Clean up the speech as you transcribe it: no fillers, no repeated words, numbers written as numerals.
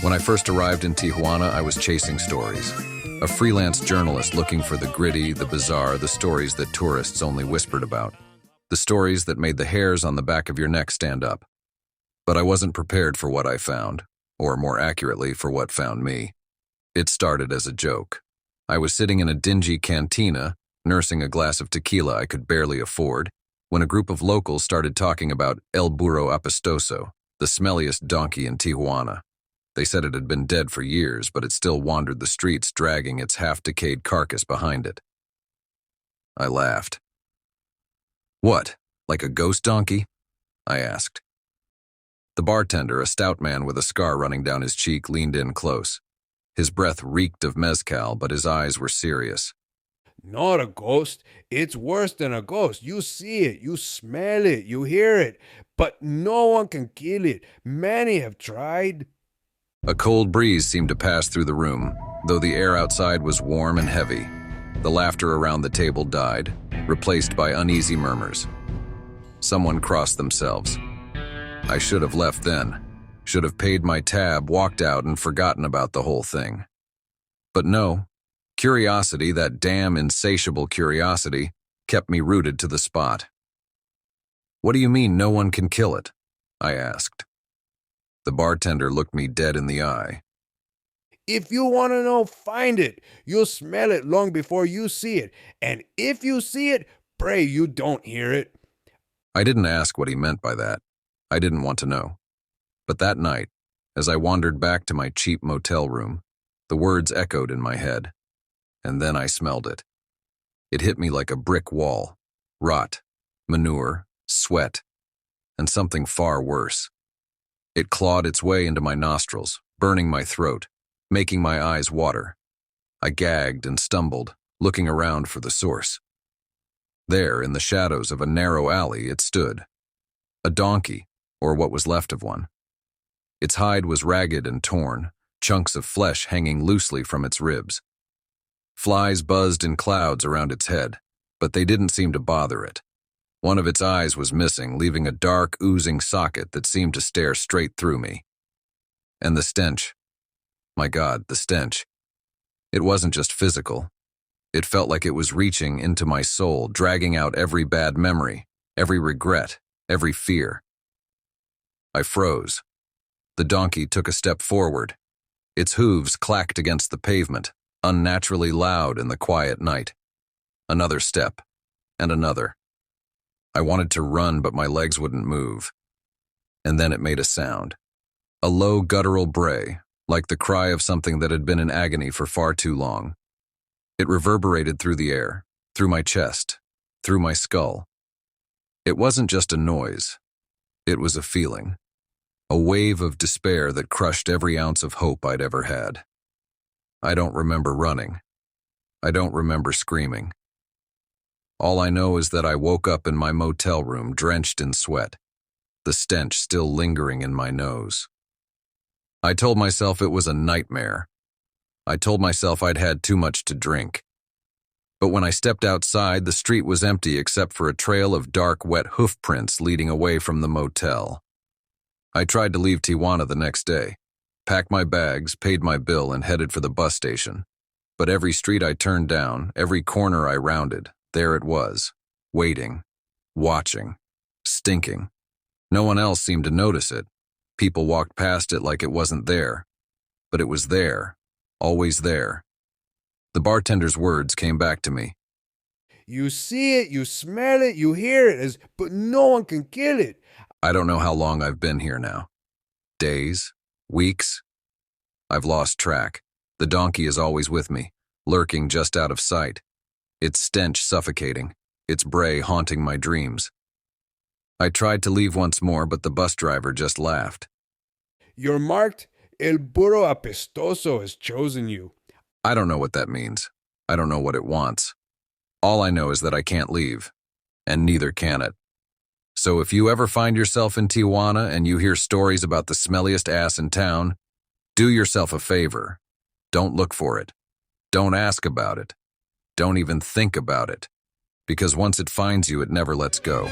When I first arrived in Tijuana, I was chasing stories. A freelance journalist looking for the gritty, the bizarre, the stories that tourists only whispered about. The stories that made the hairs on the back of your neck stand up. But I wasn't prepared for what I found, or more accurately, for what found me. It started as a joke. I was sitting in a dingy cantina, nursing a glass of tequila I could barely afford, when a group of locals started talking about El Burro Apestoso, the smelliest donkey in Tijuana. They said it had been dead for years, but it still wandered the streets, dragging its half-decayed carcass behind it. I laughed. "What, like a ghost donkey?" I asked. The bartender, a stout man with a scar running down his cheek, leaned in close. His breath reeked of mezcal, but his eyes were serious. Not a ghost. It's worse than a ghost. You see it, you smell it, you hear it, but no one can kill it. Many have tried. A cold breeze seemed to pass through the room, though the air outside was warm and heavy. The laughter around the table died, replaced by uneasy murmurs. Someone crossed themselves. I should have left then, should have paid my tab, walked out, and forgotten about the whole thing. But no, curiosity, that damn insatiable curiosity, kept me rooted to the spot. "What do you mean no one can kill it?" I asked. The bartender looked me dead in the eye. If you want to know, find it. You'll smell it long before you see it. And if you see it, pray you don't hear it. I didn't ask what he meant by that. I didn't want to know. But that night, as I wandered back to my cheap motel room, the words echoed in my head. And then I smelled it. It hit me like a brick wall. Rot, manure, sweat, and something far worse. It clawed its way into my nostrils, burning my throat, making my eyes water. I gagged and stumbled, looking around for the source. There, in the shadows of a narrow alley, it stood. A donkey, or what was left of one. Its hide was ragged and torn, chunks of flesh hanging loosely from its ribs. Flies buzzed in clouds around its head, but they didn't seem to bother it. One of its eyes was missing, leaving a dark, oozing socket that seemed to stare straight through me. And the stench. My God, the stench. It wasn't just physical. It felt like it was reaching into my soul, dragging out every bad memory, every regret, every fear. I froze. The donkey took a step forward. Its hooves clacked against the pavement, unnaturally loud in the quiet night. Another step, and another. I wanted to run, but my legs wouldn't move. And then it made a sound. A low guttural bray, like the cry of something that had been in agony for far too long. It reverberated through the air, through my chest, through my skull. It wasn't just a noise. It was a feeling. A wave of despair that crushed every ounce of hope I'd ever had. I don't remember running. I don't remember screaming. All I know is that I woke up in my motel room drenched in sweat, the stench still lingering in my nose. I told myself it was a nightmare. I told myself I'd had too much to drink. But when I stepped outside, the street was empty except for a trail of dark, wet hoof prints leading away from the motel. I tried to leave Tijuana the next day, packed my bags, paid my bill, and headed for the bus station. But every street I turned down, every corner I rounded, there it was, waiting, watching, stinking. No one else seemed to notice it. People walked past it like it wasn't there. But it was there, always there. The bartender's words came back to me. You see it, you smell it, you hear it, but no one can kill it. I don't know how long I've been here now. Days? Weeks? I've lost track. The donkey is always with me, lurking just out of sight. Its stench suffocating, its bray haunting my dreams. I tried to leave once more, but the bus driver just laughed. You're marked. El Burro Apestoso has chosen you. I don't know what that means. I don't know what it wants. All I know is that I can't leave, and neither can it. So if you ever find yourself in Tijuana and you hear stories about the smelliest ass in town, do yourself a favor. Don't look for it. Don't ask about it. Don't even think about it. Because once it finds you, it never lets go.